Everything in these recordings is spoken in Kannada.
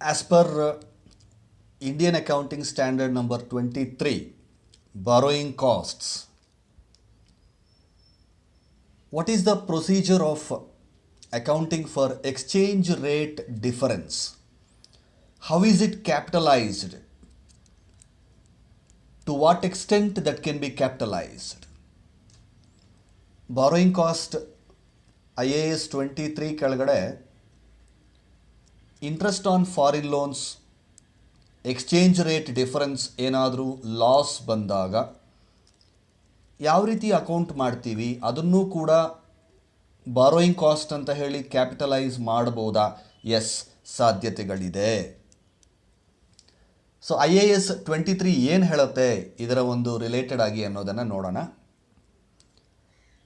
As per Indian Accounting Standard number 23, borrowing costs. What is the procedure of accounting for exchange rate difference? How is it capitalized? To what extent that can be capitalized? Borrowing cost IAS 23 ಕೆಳಗಡೆ interest on foreign loans exchange rate difference ಏನಾದರೂ ಲಾಸ್ ಬಂದಾಗ ಯಾವ ರೀತಿ ಅಕೌಂಟ್ ಮಾಡ್ತೀವಿ ಅದನ್ನೂ ಕೂಡ ಬಾರೋಯಿಂಗ್ ಕಾಸ್ಟ್ ಅಂತ ಹೇಳಿ ಕ್ಯಾಪಿಟಲೈಸ್ ಮಾಡ್ಬೋದಾ? ಎಸ್, ಸಾಧ್ಯತೆಗಳಿದೆ. ಸೊ IAS 23 ಏನು ಹೇಳುತ್ತೆ ಇದರ ಒಂದು ರಿಲೇಟೆಡ್ ಆಗಿ ಅನ್ನೋದನ್ನು ನೋಡೋಣ.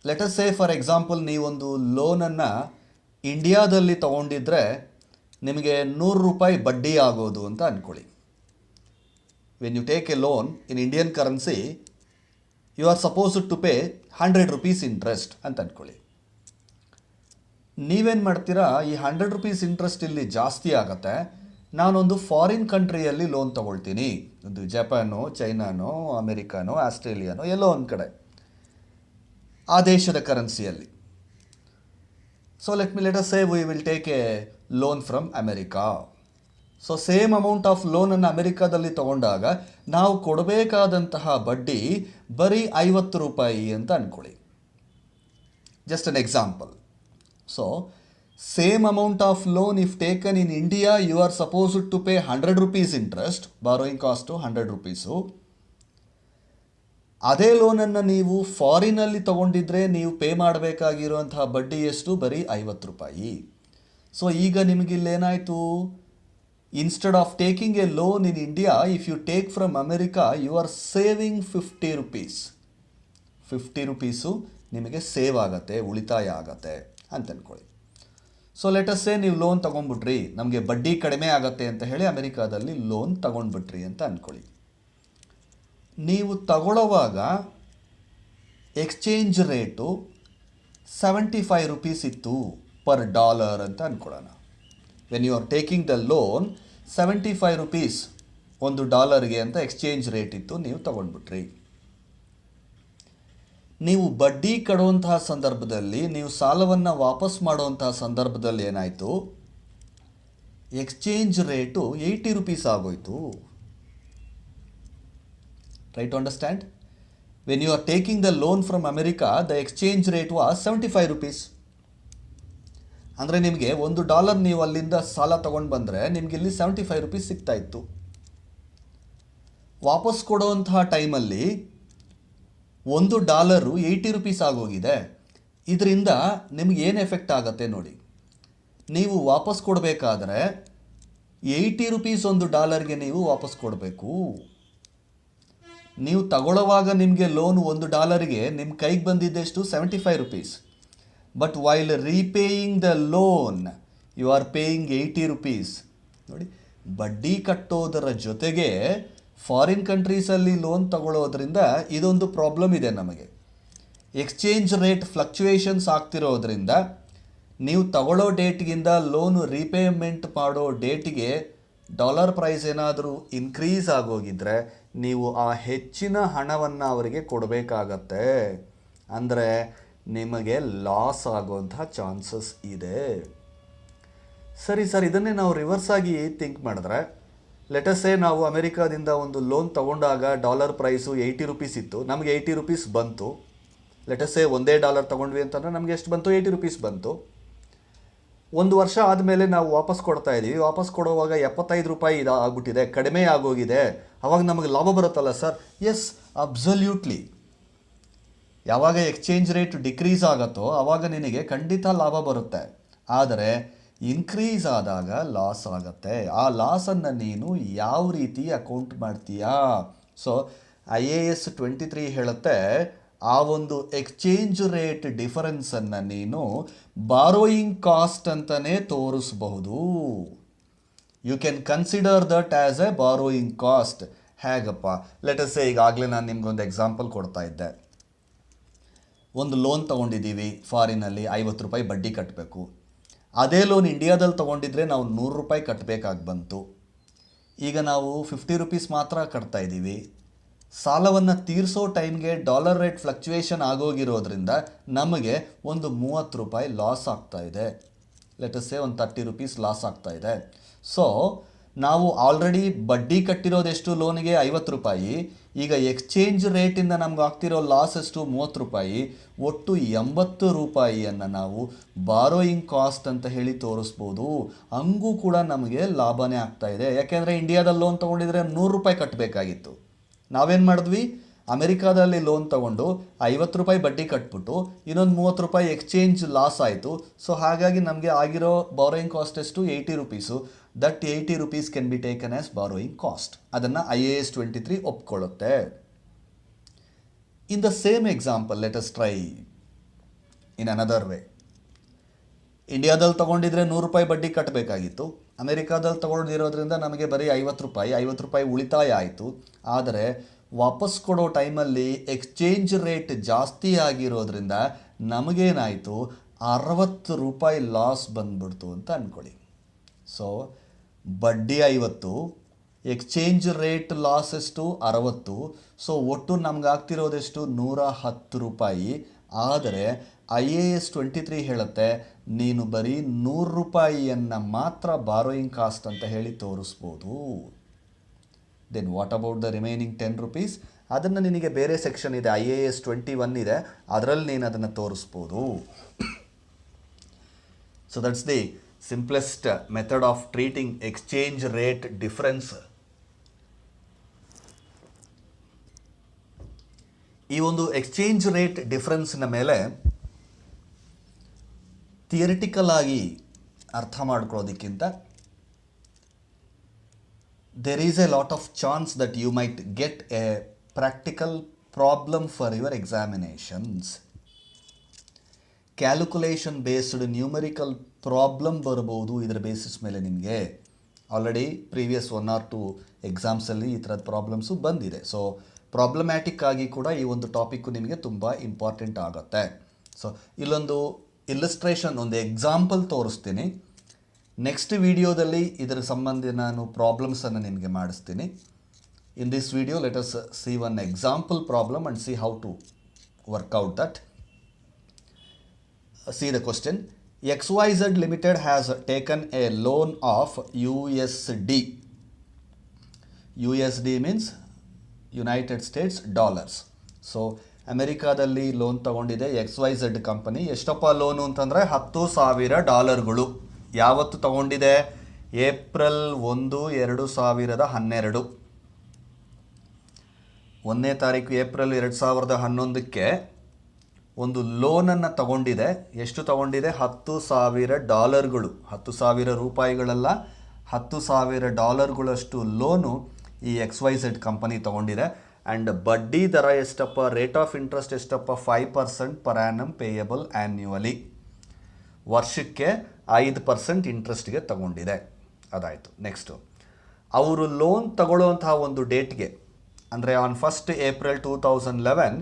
Let us say for example ನೀವೊಂದು ಲೋನನ್ನು ಇಂಡಿಯಾದಲ್ಲಿ ತೊಗೊಂಡಿದ್ರೆ ನಿಮಗೆ 100 ರೂಪಾಯಿ ಬಡ್ಡಿ ಆಗೋದು ಅಂತ ಅಂದ್ಕೊಳ್ಳಿ. When you take a loan in Indian currency you are supposed to pay 100 rupees interest ಅಂತ ಅಂದ್ಕೊಳ್ಳಿ. ನೀವೇನು ಮಾಡ್ತೀರಾ, ಈ 100 rupees ಇಂಟ್ರೆಸ್ಟ್ ಇಲ್ಲಿ ಜಾಸ್ತಿ ಆಗುತ್ತೆ, ನಾನೊಂದು ಫಾರಿನ್ ಕಂಟ್ರಿಯಲ್ಲಿ ಲೋನ್ ತೊಗೊಳ್ತೀನಿ, ಒಂದು ಜಪಾನೋ ಚೈನಾನೋ ಅಮೆರಿಕಾನೋ ಆಸ್ಟ್ರೇಲಿಯಾನೋ ಎಲ್ಲೋ ಒಂದು ಕಡೆ ಆ ದೇಶದ ಕರೆನ್ಸಿಯಲ್ಲಿ. So let us say we will take a loan from America. So same amount of ಲೋನನ್ನು ಅಮೆರಿಕಾದಲ್ಲಿ ತಗೊಂಡಾಗ ನಾವು ಕೊಡಬೇಕಾದಂತಹ ಬಡ್ಡಿ ಬರೀ 50 ರೂಪಾಯಿ ಅಂತ ಅಂದ್ಕೊಳ್ಳಿ. Just an example. So same amount of loan if taken in India you are supposed to pay 100 rupees interest, borrowing cost 100 rupees. ಅದೇ ಲೋನನ್ನು ನೀವು ಫಾರಿನಲ್ಲಿ ತೊಗೊಂಡಿದ್ರೆ ನೀವು ಪೇ ಮಾಡಬೇಕಾಗಿರುವಂತಹ ಬಡ್ಡಿ ಎಷ್ಟು? ಬರೀ 50 ರೂಪಾಯಿ. ಸೊ ಈಗ ನಿಮಗಿಲ್ಲೇನಾಯಿತು, instead of taking a loan in India if you take from America you are saving 50 rupees. 50 rupees ನಿಮಗೆ ಸೇವ್ ಆಗತ್ತೆ, ಉಳಿತಾಯ ಆಗತ್ತೆ ಅಂತ ಅಂದ್ಕೊಳ್ಳಿ. ಸೊ ಲೆಟ್ ಅಸ್ ಸೇ ನೀವು ಲೋನ್ ತೊಗೊಂಡ್ಬಿಟ್ರಿ, ನಮಗೆ ಬಡ್ಡಿ ಕಡಿಮೆ ಆಗತ್ತೆ ಅಂತ ಹೇಳಿ ಅಮೆರಿಕಾದಲ್ಲಿ ಲೋನ್ ತೊಗೊಂಡ್ಬಿಟ್ರಿ ಅಂತ ಅಂದ್ಕೊಳ್ಳಿ. ನೀವು ತಗೊಳ್ಳೋವಾಗ ಎಕ್ಸ್ಚೇಂಜ್ ರೇಟು 75 rupees ಇತ್ತು ಪರ್ ಡಾಲರ್ ಅಂತ ಅಂದ್ಕೊಳ್ಳೋಣ. When you are taking the loan 75 rupees ಒಂದು ಡಾಲರ್ಗೆ ಅಂತ ಎಕ್ಸ್ಚೇಂಜ್ ರೇಟ್ ಇತ್ತು, ನೀವು ತಗೊಂಡ್ಬಿಟ್ರಿ. ನೀವು ಬಡ್ಡಿ ಕಡುವಂತಹ ಸಂದರ್ಭದಲ್ಲಿ, ನೀವು ಸಾಲವನ್ನು ವಾಪಸ್ ಮಾಡುವಂತಹ ಸಂದರ್ಭದಲ್ಲಿ ಏನಾಯಿತು, ಎಕ್ಸ್ಚೇಂಜ್ ರೇಟು 80 rupees ಆಗೋಯ್ತು. Try to understand. When you are taking the loan from America, the exchange rate was 75 rupees. ಅಂದರೆ ನಿಮಗೆ $1 ನೀವು ಅಲ್ಲಿಂದ ಸಾಲ ತೊಗೊಂಡು ಬಂದರೆ ನಿಮಗೆ ಇಲ್ಲಿ 75 rupees ಸಿಗ್ತಾ ಇತ್ತು. ವಾಪಸ್ ಕೊಡುವಂತಹ ಟೈಮಲ್ಲಿ $1 80 rupees ಆಗೋಗಿದೆ. ಇದರಿಂದ ನಿಮಗೆ ಏನು ಎಫೆಕ್ಟ್ ಆಗುತ್ತೆ ನೋಡಿ. ನೀವು ವಾಪಸ್ ಕೊಡಬೇಕಾದ್ರೆ 80 rupees $1ಗೆ ನೀವು ವಾಪಸ್ ಕೊಡಬೇಕು. ನೀವು ತಗೊಳ್ಳೋವಾಗ ನಿಮಗೆ ಲೋನ್ $1ಗೆ ನಿಮ್ಮ ಕೈಗೆ ಬಂದಿದ್ದೆಷ್ಟು? 75 rupees. But while repaying the loan you are paying 80 rupees. ನೋಡಿ, ಬಡ್ಡಿ ಕಟ್ಟೋದರ ಜೊತೆಗೆ ಫಾರಿನ್ ಕಂಟ್ರೀಸಲ್ಲಿ ಲೋನ್ ತಗೊಳ್ಳೋದ್ರಿಂದ ಇದೊಂದು ಪ್ರಾಬ್ಲಮ್ ಇದೆ ನಮಗೆ. ಎಕ್ಸ್ಚೇಂಜ್ ರೇಟ್ ಫ್ಲಕ್ಚುಯೇಷನ್ಸ್ ಆಗ್ತಿರೋದ್ರಿಂದ ನೀವು ತಗೊಳ್ಳೋ ಡೇಟ್ಗಿಂತ ಲೋನು ರೀಪೇಮೆಂಟ್ ಮಾಡೋ ಡೇಟಿಗೆ ಡಾಲರ್ ಪ್ರೈಸ್ ಏನಾದರೂ ಇನ್ಕ್ರೀಸ್ ಆಗೋಗಿದ್ರೆ ನೀವು ಆ ಹೆಚ್ಚಿನ ಹಣವನ್ನು ಅವರಿಗೆ ಕೊಡಬೇಕಾಗತ್ತೆ. ಅಂದರೆ ನಿಮಗೆ ಲಾಸ್ ಆಗುವಂತಹ ಚಾನ್ಸಸ್ ಇದೆ. ಸರಿ ಸರ್, ಇದನ್ನೇ ನಾವು ರಿವರ್ಸ್ ಆಗಿ ಥಿಂಕ್ ಮಾಡಿದ್ರೆ, ಲೆಟಸ್ ಸೇ ನಾವು ಅಮೆರಿಕಾದಿಂದ ಒಂದು ಲೋನ್ ತೊಗೊಂಡಾಗ ಡಾಲರ್ ಪ್ರೈಸು 80 rupees ಇತ್ತು, ನಮಗೆ 80 rupees ಬಂತು. ಲೆಟಸ್ ಸೇ ಒಂದೇ ಡಾಲರ್ ತೊಗೊಂಡ್ವಿ ಅಂತಂದರೆ ನಮಗೆ ಎಷ್ಟು ಬಂತು? 80 rupees ಬಂತು. 1 ವರ್ಷ ಆದಮೇಲೆ ನಾವು ವಾಪಸ್ ಕೊಡ್ತಾ ಇದ್ದೀವಿ. ವಾಪಸ್ ಕೊಡುವಾಗ 75 ರೂಪಾಯಿ ಆಗ್ಬಿಟ್ಟಿದೆ, ಕಡಿಮೆ ಆಗೋಗಿದೆ. ಅವಾಗ ನಮಗೆ ಲಾಭ ಬರುತ್ತಲ್ಲ ಸರ್? Yes, absolutely. ಯಾವಾಗ ಎಕ್ಸ್ಚೇಂಜ್ ರೇಟ್ ಡಿಕ್ರೀಸ್ ಆಗುತ್ತೋ ಆವಾಗ ನಿನಗೆ ಖಂಡಿತ ಲಾಭ ಬರುತ್ತೆ. ಆದರೆ ಇನ್ಕ್ರೀಸ್ ಆದಾಗ ಲಾಸ್ ಆಗುತ್ತೆ. ಆ ಲಾಸನ್ನು ನೀನು ಯಾವ ರೀತಿ ಅಕೌಂಟ್ ಮಾಡ್ತೀಯಾ? ಸೊ IAS 23 ಹೇಳುತ್ತೆ, ಆ ಒಂದು ಎಕ್ಸ್ಚೇಂಜ್ ರೇಟ್ ಡಿಫರೆನ್ಸನ್ನು ನೀನು ಬಾರೋಯಿಂಗ್ ಕಾಸ್ಟ್ ಅಂತಲೇ ತೋರಿಸಬಹುದು. You can consider that as a borrowing cost. ಹೇಗಪ್ಪ? ಲೆಟಸ್ ಸೇ ಈಗಾಗಲೇ ನಾನು ನಿಮ್ಗೊಂದು ಎಕ್ಸಾಂಪಲ್ ಕೊಡ್ತಾ ಇದ್ದೆ. ಒಂದು ಲೋನ್ ತೊಗೊಂಡಿದ್ದೀವಿ ಫಾರಿನಲ್ಲಿ, 50 ರೂಪಾಯಿ ಬಡ್ಡಿ ಕಟ್ಟಬೇಕು. ಅದೇ ಲೋನ್ ಇಂಡಿಯಾದಲ್ಲಿ ತೊಗೊಂಡಿದ್ರೆ ನಾವು 100 ರೂಪಾಯಿ ಕಟ್ಟಬೇಕಾಗಿ ಬಂತು. ಈಗ ನಾವು 50 ರುಪೀಸ್ ಮಾತ್ರ ಕಟ್ತಾ ಇದ್ದೀವಿ. ಸಾಲವನ್ನು ತೀರಿಸೋ ಟೈಮ್ಗೆ ಡಾಲರ್ ರೇಟ್ ಫ್ಲಕ್ಚುಯೇಷನ್ ಆಗೋಗಿರೋದ್ರಿಂದ ನಮಗೆ ಒಂದು 30 ರೂಪಾಯಿ ಲಾಸ್ ಆಗ್ತಾ ಇದೆ. ಲೆಟಸ್ಸೇ ಒಂದು 30 ರುಪೀಸ್ ಲಾಸ್ ಆಗ್ತಾ ಇದೆ. ಸೊ ನಾವು ಆಲ್ರೆಡಿ ಬಡ್ಡಿ ಕಟ್ಟಿರೋದೆಷ್ಟು ಲೋನಿಗೆ 50 ರೂಪಾಯಿ. ಈಗ ಎಕ್ಸ್ಚೇಂಜ್ ರೇಟಿಂದ ನಮ್ಗೆ ಆಗ್ತಿರೋ ಲಾಸ್ ಎಷ್ಟು 30 ರೂಪಾಯಿ. ಒಟ್ಟು 80 ರೂಪಾಯಿಯನ್ನು ನಾವು ಬಾರೋಯಿಂಗ್ ಕಾಸ್ಟ್ ಅಂತ ಹೇಳಿ ತೋರಿಸ್ಬೋದು. ಹಂಗೂ ಕೂಡ ನಮಗೆ ಲಾಭನೇ ಆಗ್ತಾ ಇದೆ. ಯಾಕೆಂದರೆ ಇಂಡಿಯಾದಲ್ಲಿ ಲೋನ್ ತೊಗೊಂಡಿದ್ರೆ 100 ರೂಪಾಯಿ ಕಟ್ಟಬೇಕಾಗಿತ್ತು. ನಾವೇನು ಮಾಡಿದ್ವಿ, ಅಮೆರಿಕಾದಲ್ಲಿ ಲೋನ್ ತೊಗೊಂಡು 50 ರೂಪಾಯಿ ಬಡ್ಡಿ ಕಟ್ಬಿಟ್ಟು ಇನ್ನೊಂದು 30 ರೂಪಾಯಿ ಎಕ್ಸ್ಚೇಂಜ್ ಲಾಸ್ ಆಯಿತು. ಸೊ ಹಾಗಾಗಿ ನಮಗೆ ಆಗಿರೋ ಬಾರೋಯಿಂಗ್ ಕಾಸ್ಟ್ ಎಷ್ಟು 80 rupees. That 80 rupees can be taken as borrowing cost. ಅದನ್ನು IAS 23 ಒಪ್ಕೊಳ್ಳುತ್ತೆ. In the same example let us try in another way. ಇಂಡಿಯಾದಲ್ಲಿ ತೊಗೊಂಡಿದ್ರೆ 100 ರೂಪಾಯಿ ಬಡ್ಡಿ ಕಟ್ಟಬೇಕಾಗಿತ್ತು. ಅಮೆರಿಕಾದಲ್ಲಿ ತೊಗೊಂಡಿರೋದ್ರಿಂದ ನಮಗೆ ಬರೀ 50 ರೂಪಾಯಿ ಉಳಿತಾಯ ಆಯಿತು. ಆದರೆ ವಾಪಸ್ ಕೊಡೋ ಟೈಮಲ್ಲಿ ಎಕ್ಸ್ಚೇಂಜ್ ರೇಟ್ ಜಾಸ್ತಿ ಆಗಿರೋದ್ರಿಂದ ನಮಗೇನಾಯಿತು 60 ರೂಪಾಯಿ ಲಾಸ್ ಬಂದ್ಬಿಡ್ತು ಅಂತ ಅಂದ್ಕೊಳ್ಳಿ. ಸೊ ಬಡ್ಡಿ 50, ಎಕ್ಸ್ಚೇಂಜ್ ರೇಟ್ ಲಾಸ್ ಎಷ್ಟು 60. ಸೊ ಒಟ್ಟು ನಮ್ಗೆ ಆಗ್ತಿರೋದೆಷ್ಟು 110 ರೂಪಾಯಿ. ಆದರೆ IAS 23 ಹೇಳುತ್ತೆ ನೀನು ಬರೀ 100 ರೂಪಾಯಿಯನ್ನು ಮಾತ್ರ ಬಾರೋಯಿಂಗ್ ಕಾಸ್ಟ್ ಅಂತ ಹೇಳಿ ತೋರಿಸ್ಬೋದು. Then what about the remaining 10 rupees? ಅದನ್ನು ನಿನಗೆ ಬೇರೆ ಸೆಕ್ಷನ್ ಇದೆ, IAS 21 ಇದೆ, ಅದರಲ್ಲಿ ನೀನು ಅದನ್ನು ತೋರಿಸ್ಬೋದು. So that's the simplest method of treating exchange rate difference. ಈ ಒಂದು ಎಕ್ಸ್ಚೇಂಜ್ ರೇಟ್ ಡಿಫರೆನ್ಸ್ನ ಮೇಲೆ ಥಿಯರಿಟಿಕಲ್ ಆಗಿ ಅರ್ಥ ಮಾಡ್ಕೊಳ್ಳೋದಕ್ಕಿಂತ there is a lot of chance that you might get a practical problem for your examinations. Calculation based numerical problem ಬರ್ಬೋದು ಇದರ ಬೇಸಿಸ್ ಮೇಲೆ. ನಿಮಗೆ ಆಲ್ರೆಡಿ ಪ್ರೀವಿಯಸ್ 1 or 2 ಎಕ್ಸಾಮ್ಸಲ್ಲಿ ಈ ಥರದ ಪ್ರಾಬ್ಲಮ್ಸು ಬಂದಿದೆ. ಸೊ ಪ್ರಾಬ್ಲಮ್ಯಾಟಿಕ್ ಆಗಿ ಕೂಡ ಈ ಒಂದು ಟಾಪಿಕ್ಕು ನಿಮಗೆ ತುಂಬ ಇಂಪಾರ್ಟೆಂಟ್ ಆಗುತ್ತೆ. ಸೊ ಇಲ್ಲೊಂದು ಇಲ್ಲಸ್ಟ್ರೇಷನ್, ಒಂದು ಎಕ್ಸಾಂಪಲ್ ತೋರಿಸ್ತೀನಿ. ನೆಕ್ಸ್ಟ್ ವಿಡಿಯೋದಲ್ಲಿ ಇದರ ಸಂಬಂಧಿ ನಾನು ಪ್ರಾಬ್ಲಮ್ಸನ್ನು ನಿಮಗೆ ಮಾಡಿಸ್ತೀನಿ. In this video let us see one example problem and see how to work out that. See the question. XYZ Limited has taken a loan of USD. USD means United States dollars. So ಅಮೆರಿಕಾದಲ್ಲಿ ಲೋನ್ ತಗೊಂಡಿದೆ XYZ ಕಂಪನಿ. ಎಷ್ಟಪ್ಪ ಲೋನು ಅಂತಂದರೆ $10,000. ಯಾವತ್ತು ತಗೊಂಡಿದೆ? ಏಪ್ರಿಲ್ 1, 2012. 1ನೇ ತಾರೀಕು ಏಪ್ರಿಲ್ 2011ಕ್ಕೆ ಒಂದು ಲೋನನ್ನು ತಗೊಂಡಿದೆ. ಎಷ್ಟು ತಗೊಂಡಿದೆ? $10,000. 10,000 ರೂಪಾಯಿಗಳಲ್ಲ, $10,000 ಲೋನು ಈ XYZ ಕಂಪನಿ ತಗೊಂಡಿದೆ. ಆ್ಯಂಡ್ ಬಡ್ಡಿ ದರ ಎಷ್ಟಪ್ಪ? ರೇಟ್ ಆಫ್ ಇಂಟ್ರೆಸ್ಟ್ ಎಷ್ಟಪ್ಪ? 5% ಪರ್ ಆ್ಯನಮ್ ಪೇಯಬಲ್ ಆ್ಯನ್ಯುವಲಿ. ವರ್ಷಕ್ಕೆ 5% ಇಂಟ್ರೆಸ್ಟ್ಗೆ ತಗೊಂಡಿದೆ. ಅದಾಯಿತು. ನೆಕ್ಸ್ಟು, ಅವರು ಲೋನ್ ತಗೊಳ್ಳೋಂತಹ ಒಂದು ಡೇಟ್ಗೆ, ಅಂದರೆ on 1st April 2011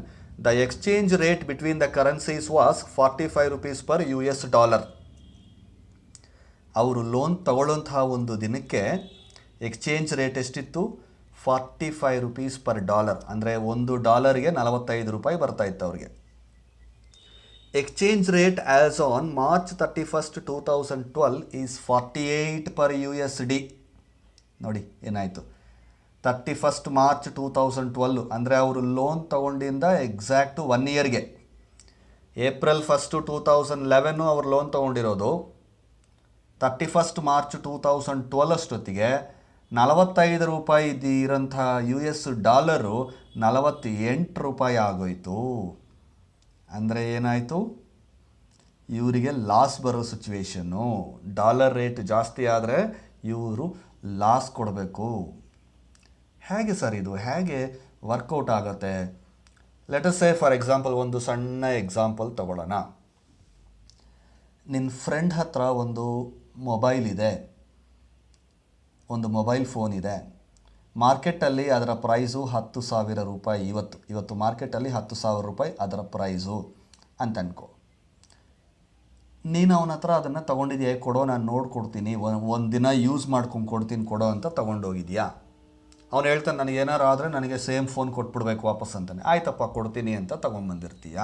the exchange rate between the currencies was 45 rupees per US dollar. ಅವರು ಲೋನ್ ತಗೊಳ್ಳೋಂತಹ ಒಂದು ದಿನಕ್ಕೆ ಎಕ್ಸ್ಚೇಂಜ್ ರೇಟ್ ಎಷ್ಟಿತ್ತು? 45 rupees ಪರ್ ಡಾಲರ್. ಅಂದರೆ $1ಗೆ 45 ರೂಪಾಯಿ ಬರ್ತಾಯಿತ್ತು ಅವ್ರಿಗೆ. Exchange rate as on March 31st 2012 is 48 per USD. ನೋಡಿ ಏನಾಯಿತು, 31st March 2012 ಅಂದರೆ ಅವರು ಲೋನ್ ತಗೊಂಡಿಂದ ಎಕ್ಸಾಕ್ಟು 1 ಇಯರ್ಗೆ. ಏಪ್ರಿಲ್ 1 2011 ಅವರು ಲೋನ್ ತೊಗೊಂಡಿರೋದು. 31st March 2012 ಅಷ್ಟೊತ್ತಿಗೆ 45 ರೂಪಾಯಿ ಇರೋಂಥ US ಡಾಲರು 48 ರೂಪಾಯಿ ಆಗೋಯಿತು. ಅಂದರೆ ಏನಾಯಿತು, ಇವರಿಗೆ ಲಾಸ್ ಬರೋ ಸಿಚುವೇಶನ್ನು. ಡಾಲರ್ ರೇಟ್ ಜಾಸ್ತಿ ಆದರೆ ಇವರು ಲಾಸ್ ಕೊಡಬೇಕು. ಹೇಗೆ ಸರ್ ಇದು ಹೇಗೆ ವರ್ಕೌಟ್ ಆಗುತ್ತೆ? Let us say for example, ಒಂದು ಸಣ್ಣ ಎಕ್ಸಾಂಪಲ್ ತಗೊಳ್ಳೋಣ. ನಿನ್ನ ಫ್ರೆಂಡ್ ಹತ್ರ ಒಂದು ಮೊಬೈಲ್ ಇದೆ, ಒಂದು ಮೊಬೈಲ್ ಫೋನ್ ಇದೆ. ಮಾರ್ಕೆಟಲ್ಲಿ ಅದರ ಪ್ರೈಸು 10,000 ರೂಪಾಯಿ. ಇವತ್ತು ಮಾರ್ಕೆಟಲ್ಲಿ 10,000 ರೂಪಾಯಿ ಅದರ ಪ್ರೈಸು ಅಂತ ಅನ್ಕೋ. ನೀನು ಅವನ ಹತ್ರ ಅದನ್ನು ತೊಗೊಂಡಿದ್ಯಾ, ಕೊಡೋ ನಾನು ನೋಡ್ಕೊಡ್ತೀನಿ, ಒಂದು ದಿನ ಯೂಸ್ ಮಾಡ್ಕೊಂಡು ಕೊಡ್ತೀನಿ ಕೊಡೋ ಅಂತ ತೊಗೊಂಡೋಗಿದ್ಯಾ. ಅವ್ನು ಹೇಳ್ತಾನೆ ನನಗೇನಾರು ಆದರೆ ನನಗೆ ಸೇಮ್ ಫೋನ್ ಕೊಟ್ಬಿಡ್ಬೇಕು ವಾಪಸ್ ಅಂತಾನೆ. ಆಯ್ತಪ್ಪ ಕೊಡ್ತೀನಿ ಅಂತ ತೊಗೊಂಬಂದಿರ್ತೀಯ.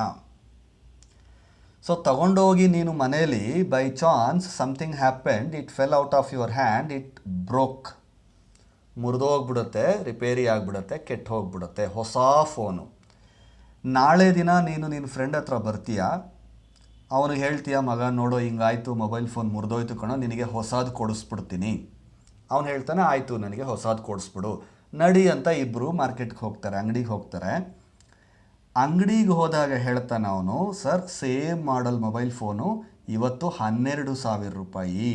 ಸೊ ತೊಗೊಂಡೋಗಿ ನೀನು ಮನೇಲಿ by chance something happened, it fell out of your hand, it broke, ಮುರಿದೋಗ್ಬಿಡುತ್ತೆ, ರಿಪೇರಿ ಆಗಿಬಿಡುತ್ತೆ, ಕೆಟ್ಟು ಹೋಗ್ಬಿಡುತ್ತೆ, ಹೊಸ ಫೋನು. ನಾಳೆ ದಿನ ನೀನು ನಿನ್ನ ಫ್ರೆಂಡ್ ಹತ್ರ ಬರ್ತೀಯ, ಅವನಿಗೆ ಹೇಳ್ತೀಯ ಮಗ ನೋಡೋ ಹಿಂಗಾಯ್ತು, ಮೊಬೈಲ್ ಫೋನ್ ಮುರಿದೋಯ್ತು ಕಣೋ, ನಿನಗೆ ಹೊಸದು ಕೊಡಿಸ್ಬಿಡ್ತೀನಿ. ಅವನು ಹೇಳ್ತಾನೆ ಆಯಿತು ನನಗೆ ಹೊಸದು ಕೊಡಿಸ್ಬಿಡು, ನಡಿ ಅಂತ ಇಬ್ಬರು ಮಾರ್ಕೆಟ್ಗೆ ಹೋಗ್ತಾರೆ, ಅಂಗಡಿಗೆ ಹೋಗ್ತಾರೆ. ಅಂಗಡಿಗೆ ಹೋದಾಗ ಹೇಳ್ತಾನೆ ಅವನು, sir same model mobile phone ಇವತ್ತು 12,000 ರೂಪಾಯಿ,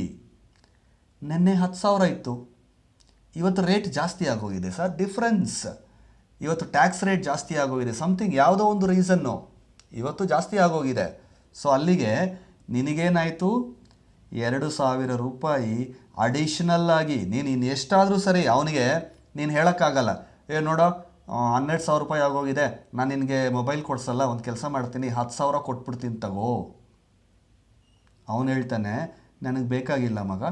ನೆನ್ನೆ 10,000 ಇತ್ತು, ಇವತ್ತು ರೇಟ್ ಜಾಸ್ತಿ ಆಗೋಗಿದೆ ಸರ್, ಡಿಫ್ರೆನ್ಸ್ ಇವತ್ತು ಟ್ಯಾಕ್ಸ್ ರೇಟ್ ಜಾಸ್ತಿ ಆಗೋಗಿದೆ, ಸಮಥಿಂಗ್ ಯಾವುದೋ ಒಂದು ರೀಸನ್ನು ಇವತ್ತು ಜಾಸ್ತಿ ಆಗೋಗಿದೆ. ಸೊ ಅಲ್ಲಿಗೆ ನಿನಗೇನಾಯಿತು, 2,000 ರೂಪಾಯಿ ಅಡಿಷ್ನಲ್ ಆಗಿ ನೀನು ಇನ್ನು ಎಷ್ಟಾದರೂ ಸರಿ ಅವನಿಗೆ ನೀನು ಹೇಳೋಕ್ಕಾಗಲ್ಲ, ನೋಡೋ 12,000 ರೂಪಾಯಿ ಆಗೋಗಿದೆ, ನಾನು ನಿನಗೆ ಮೊಬೈಲ್ ಕೊಡಿಸಲ್ಲ, ಒಂದು ಕೆಲಸ ಮಾಡ್ತೀನಿ 10,000 ಕೊಟ್ಬಿಡ್ತೀನಿ ತಗೋ. ಅವನು ಹೇಳ್ತಾನೆ ನನಗೆ ಬೇಕಾಗಿಲ್ಲ ಮಗ,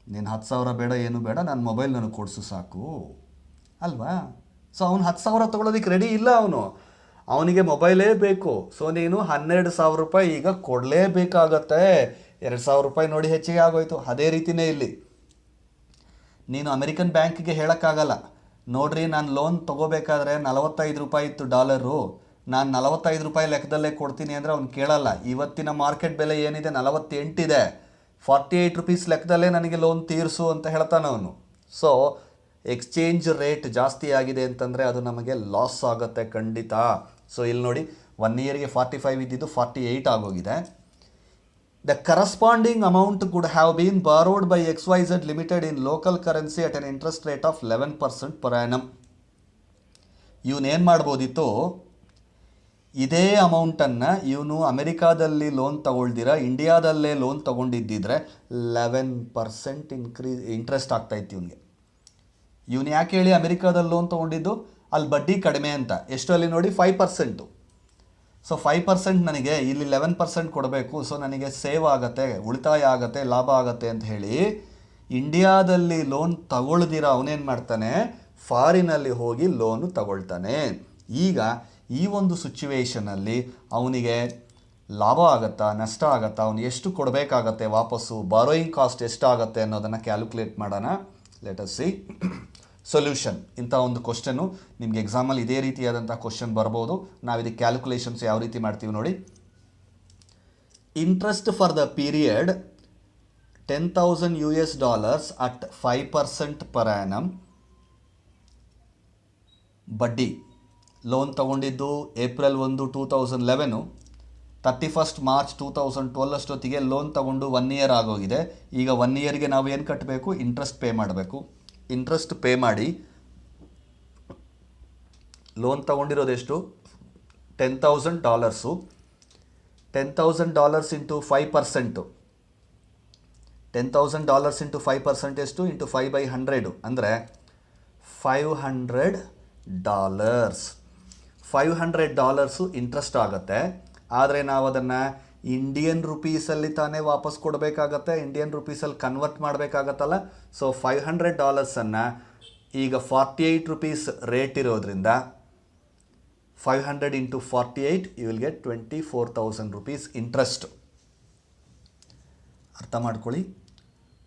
ನೀನು 10,000 ಬೇಡ ಏನು ಬೇಡ, ನನ್ನ ಮೊಬೈಲ್ ನನಗೆ ಕೊಡಿಸು ಸಾಕು ಅಲ್ವಾ. ಸೊ ಅವನು 10,000 ತೊಗೊಳೋದಕ್ಕೆ ರೆಡಿ ಇಲ್ಲ, ಅವನಿಗೆ ಮೊಬೈಲೇ ಬೇಕು. ಸೊ ನೀನು 12,000 ರೂಪಾಯಿ ಈಗ ಕೊಡಲೇಬೇಕಾಗತ್ತೆ. 2,000 ರೂಪಾಯಿ ನೋಡಿ ಹೆಚ್ಚಿಗೆ ಆಗೋಯ್ತು. ಅದೇ ರೀತಿಯೇ ಇಲ್ಲಿ ನೀನು ಅಮೆರಿಕನ್ ಬ್ಯಾಂಕಿಗೆ ಹೇಳೋಕ್ಕಾಗಲ್ಲ, ನೋಡ್ರಿ ನಾನು ಲೋನ್ ತೊಗೋಬೇಕಾದ್ರೆ 45 ರೂಪಾಯಿ ಇತ್ತು ಡಾಲರು, ನಾನು 45 ರೂಪಾಯಿ ಲೆಕ್ಕದಲ್ಲೇ ಕೊಡ್ತೀನಿ ಅಂದರೆ ಅವ್ನು ಕೇಳಲ್ಲ. ಇವತ್ತಿನ ಮಾರ್ಕೆಟ್ ಬೆಲೆ ಏನಿದೆ 48 ಇದೆ, 48 ರೂಪೀಸ್ ಲೆಕ್ಕದಲ್ಲೇ ನನಗೆ ಲೋನ್ ತೀರಿಸು ಅಂತ ಹೇಳ್ತಾನೆ ಅವನು. ಸೊ ಎಕ್ಸ್ಚೇಂಜ್ ರೇಟ್ ಜಾಸ್ತಿ ಆಗಿದೆ ಅಂತಂದರೆ ಅದು ನಮಗೆ ಲಾಸ್ ಆಗುತ್ತೆ ಖಂಡಿತ. ಸೊ ಇಲ್ಲಿ ನೋಡಿ 1 ಇಯರ್ಗೆ 45 ಇದ್ದಿದ್ದು 48 ಆಗೋಗಿದೆ. The corresponding amount could have been borrowed by XYZ limited in local currency at an interest rate of 11% per annum. ಇವನೇನು ಮಾಡ್ಬೋದಿತ್ತು, ಇದೇ ಅಮೌಂಟನ್ನು ಇವನು ಅಮೆರಿಕಾದಲ್ಲಿ ಲೋನ್ ತಗೊಳ್ದಿರ ಇಂಡಿಯಾದಲ್ಲೇ ಲೋನ್ ತೊಗೊಂಡಿದ್ದಿದ್ರೆ 11% ಇಂಟ್ರೆಸ್ಟ್ ಆಗ್ತಾಯಿತ್ತು ಇವನಿಗೆ. ಇವನು ಯಾಕೆ ಹೇಳಿ ಅಮೆರಿಕಾದಲ್ಲಿ ಲೋನ್ ತೊಗೊಂಡಿದ್ದು, ಅಲ್ಲಿ ಬಡ್ಡಿ ಕಡಿಮೆ ಅಂತ. ಎಷ್ಟು ಅಲ್ಲಿ ನೋಡಿ 5%. ಸೊ 5% ನನಗೆ ಇಲ್ಲಿ 11% ಕೊಡಬೇಕು, ಸೊ ನನಗೆ ಸೇವ್ ಆಗುತ್ತೆ, ಉಳಿತಾಯ ಆಗುತ್ತೆ, ಲಾಭ ಆಗುತ್ತೆ ಅಂತ ಹೇಳಿ ಇಂಡಿಯಾದಲ್ಲಿ ಲೋನ್ ತಗೊಳ್ದಿರ ಅವನೇನು ಮಾಡ್ತಾನೆ, ಫಾರಿನಲ್ಲಿ ಹೋಗಿ ಲೋನು ತಗೊಳ್ತಾನೆ. ಈಗ ಈ ಒಂದು ಸಿಚುವೇಷನಲ್ಲಿ ಅವನಿಗೆ ಲಾಭ ಆಗುತ್ತಾ ನಷ್ಟ ಆಗುತ್ತಾ, ಅವನು ಎಷ್ಟು ಕೊಡಬೇಕಾಗತ್ತೆ ವಾಪಸ್ಸು, ಬಾರೋಯಿಂಗ್ ಕಾಸ್ಟ್ ಎಷ್ಟಾಗುತ್ತೆ ಅನ್ನೋದನ್ನು ಕ್ಯಾಲ್ಕುಲೇಟ್ ಮಾಡೋಣ. Let us C solution. ಇಂಥ ಒಂದು ಕ್ವಶನ್ನು ನಿಮಗೆ ಎಕ್ಸಾಮಲ್ಲಿ ಇದೇ ರೀತಿಯಾದಂಥ ಕ್ವಶನ್ ಬರ್ಬೋದು. ನಾವು ಇದಕ್ಕೆ ಕ್ಯಾಲ್ಕುಲೇಷನ್ಸ್ ಯಾವ ರೀತಿ ಮಾಡ್ತೀವಿ ನೋಡಿ. Interest for the period $10,000 at 5% per annum. ಬಡ್ಡಿ ಲೋನ್ ತಗೊಂಡಿದ್ದು ಏಪ್ರಿಲ್ 1, 2011, 31 ಮಾರ್ಚ್ 2012 ಅಷ್ಟೊತ್ತಿಗೆ ಲೋನ್ ತಗೊಂಡು 1 ಇಯರ್ ಆಗೋಗಿದೆ. ಈಗ 1 ಇಯರ್ಗೆ ನಾವು ಏನು ಕಟ್ಟಬೇಕು, ಇಂಟ್ರೆಸ್ಟ್ ಪೇ ಮಾಡಬೇಕು. ಇಂಟ್ರೆಸ್ಟ್ ಪೇ ಮಾಡಿ ಲೋನ್ ತಗೊಂಡಿರೋದೆಷ್ಟು, $10,000. $10,000 ಇಂಟು 5%, $10,000 ಇಂಟು 5% ಎಷ್ಟು, ಇಂಟು 5/100 ಅಂದರೆ $500. $500 ಇಂಟ್ರೆಸ್ಟ್ ಆಗುತ್ತೆ. ಆದರೆ ನಾವು ಅದನ್ನು ಇಂಡಿಯನ್ ರುಪೀಸಲ್ಲಿ ತಾನೇ ವಾಪಸ್ ಕೊಡಬೇಕಾಗತ್ತೆ, ಇಂಡಿಯನ್ ರುಪೀಸಲ್ಲಿ ಕನ್ವರ್ಟ್ ಮಾಡಬೇಕಾಗತ್ತಲ್ಲ. ಸೊ $500 ಈಗ 48 ರೂಪೀಸ್ ರೇಟ್ ಇರೋದ್ರಿಂದ 500 into 48 you will get 24,000 rupees interest. ಅರ್ಥ ಮಾಡ್ಕೊಳ್ಳಿ,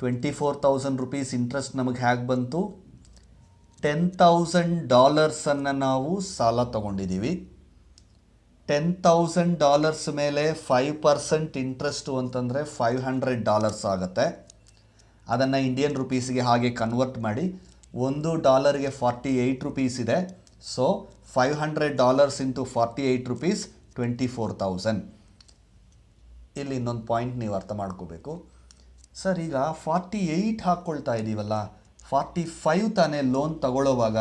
24,000 ರೂಪೀಸ್ ಇಂಟ್ರೆಸ್ಟ್ ನಮಗೆ ಹೇಗೆ ಬಂತು, $10,000 ನಾವು ಸಾಲ ತೊಗೊಂಡಿದ್ದೀವಿ. $10,000 ಮೇಲೆ 5% ಇಂಟ್ರೆಸ್ಟು ಅಂತಂದರೆ $500 ಆಗುತ್ತೆ. ಅದನ್ನು ಇಂಡಿಯನ್ ರುಪೀಸ್ಗೆ ಹಾಗೆ ಕನ್ವರ್ಟ್ ಮಾಡಿ, $1ಗೆ 48 ರೂಪೀಸ್ ಇದೆ. So $500 into 48 rupees 24,000. ಇಲ್ಲಿ ಇನ್ನೊಂದು ಪಾಯಿಂಟ್ ನೀವು ಅರ್ಥ ಮಾಡ್ಕೋಬೇಕು ಸರ್. ಈಗ 48 ಹಾಕ್ಕೊಳ್ತಾ ಇದ್ದೀವಲ್ಲ, 45 ತಾನೇ ಲೋನ್ ತಗೊಳ್ಳೋವಾಗ